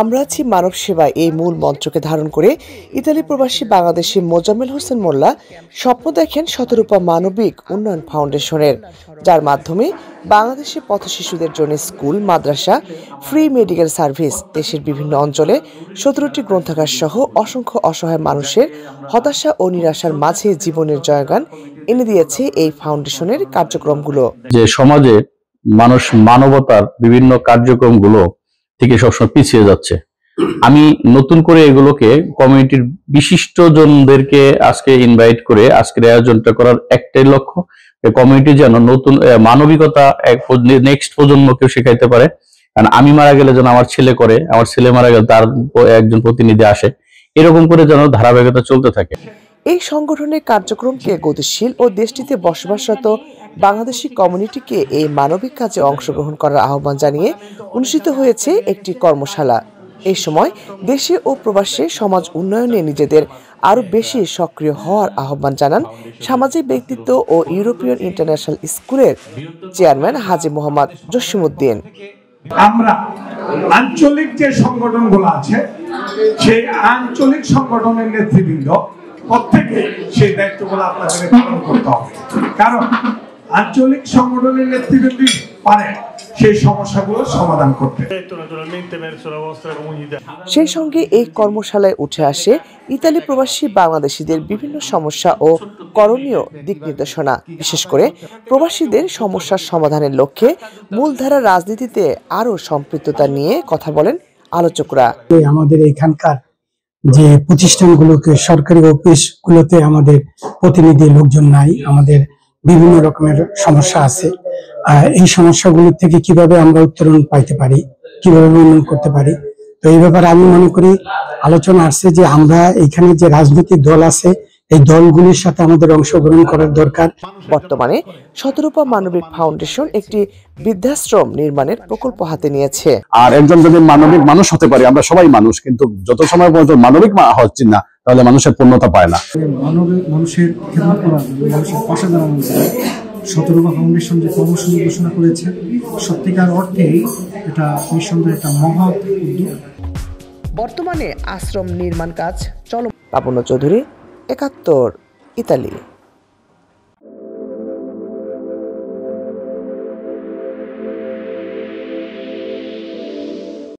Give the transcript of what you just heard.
আমরা আছি মানব সেবা এই মূল মন্ত্রকে ধারণ করে ইতালি প্রবাসী বাংলাদেশি মোজাম্মেল হোসেন মোল্লা স্বপ্ন দেখেন শতরূপা মানবিক উন্নয়ন ফাউন্ডেশনের, যার মাধ্যমে বাংলাদেশে পথ শিশুদের জন্য স্কুল, মাদ্রাসা, ফ্রি মেডিকেল সার্ভিস, দেশের বিভিন্ন অঞ্চলে 17টি গ্রন্থাগার সহ অসংখ্য অসহায় মানুষের হতাশা ও নিরাশার মাঝে জীবনের জয়গান এনে দিয়েছে এই ফাউন্ডেশনের কার্যক্রমগুলো। যে সমাজে মানুষ মানবতার বিভিন্ন কার্যক্রমগুলো থেকে সবসময় পিছিয়ে যাচ্ছে, আমি নতুন করে এগুলোকে কমিউনিটির বিশিষ্ট জনদেরকে আজকে ইনভাইট করে আজকের আয়োজনটা করার একটাই লক্ষ্য, কমিউনিটি যেন নতুন মানবিকতা নেক্সট প্রজন্মকেও শেখাইতে পারে। কারণ আমি মারা গেলে যেন আমার ছেলে করে, আমার ছেলে মারা গেলে তার একজন প্রতিনিধি আসে, এরকম করে যেন ধারাবাহিকতা চলতে থাকে। এই সংগঠনের কার্যক্রমকে গতিশীল ও দেশটিতে বসবাসরত বাংলাদেশি কমিউনিটিকে এই মানবিক কাজে অংশগ্রহণ করার আহ্বান জানিয়ে অনুষ্ঠিত হয়েছে একটি কর্মশালা। এই সময় দেশে ও প্রবাসে সমাজ উন্নয়নে নিজেদের আরো বেশি সক্রিয় হওয়ার আহ্বান জানান সামাজিক ব্যক্তিত্ব ও ইউরোপিয়ান ইন্টারন্যাশনাল স্কুলের চেয়ারম্যান হাজী মোহাম্মদ জসিমউদ্দিন। আমরা আঞ্চলিক যে সংগঠনগুলো আছে সেই আঞ্চলিক সংগঠনের নেতৃবৃন্দ প্রত্যেকে সেই দায়িত্বগুলো আপনাদের পালন করতে হবে, কারণ আঞ্চলিক সংগঠনের নেতৃবৃন্দ পারে সেই সমস্যাগুলোর সমাধান করতে। সেই সঙ্গে এই কর্মশালায় উঠে আসে ইতালি প্রবাসী বাংলাদেশিদের বিভিন্ন সমস্যা ও করণীয় দিক নির্দেশনা, বিশেষ করে প্রবাসীদের সমস্যার সমাধানের লক্ষ্যে মূলধারা রাজনীতিতে আরো সম্পৃক্ততা নিয়ে কথা বলেন আলোচকরা। আমাদের এখানকার যে প্রতিষ্ঠানগুলোকে, সরকারি অফিসগুলোতে আমাদের প্রতিনিধি লোকজন নাই, আমাদের বিভিন্ন রকমের সমস্যা আছে। এই সমস্যাগুলো থেকে কিভাবে আমরা উত্তরণ পাইতে পারি, কিভাবে উন্নয়ন করতে পারি, তো এই ব্যাপারে আমি মনে করি আলোচনা আসছে যে আমরা এখানে যে রাজনৈতিক দল আছে এই দলগুলির সাথে আমাদের অংশগ্রহণ করার দরকার। বর্তমানে শতরূপা মানবিক ফাউন্ডেশন একটি বৃদ্ধাশ্রম নির্মাণের প্রকল্প হাতে নিয়েছে। আর একজন যদি মানবিক মানুষ হতে পারে, আমরা সবাই মানুষ, কিন্তু যত সময় পর্যন্ত মানবিক হচ্ছে না তাহলে মানুষের পূর্ণতা পায় না। মানুষের খেদমত করার জন্য, মানুষের পাশে দাঁড়ানোর জন্য শতরূপা ফাউন্ডেশন যে কর্মসূচি ঘোষণা করেছে, সত্যিকার অর্থেই এটা নিঃসন্দেহে একটা মহৎ উদ্যোগ। বর্তমানে আশ্রম নির্মাণ কাজ চলমান। লাবণ্য চৌধুরী, ৭১ ইতালি।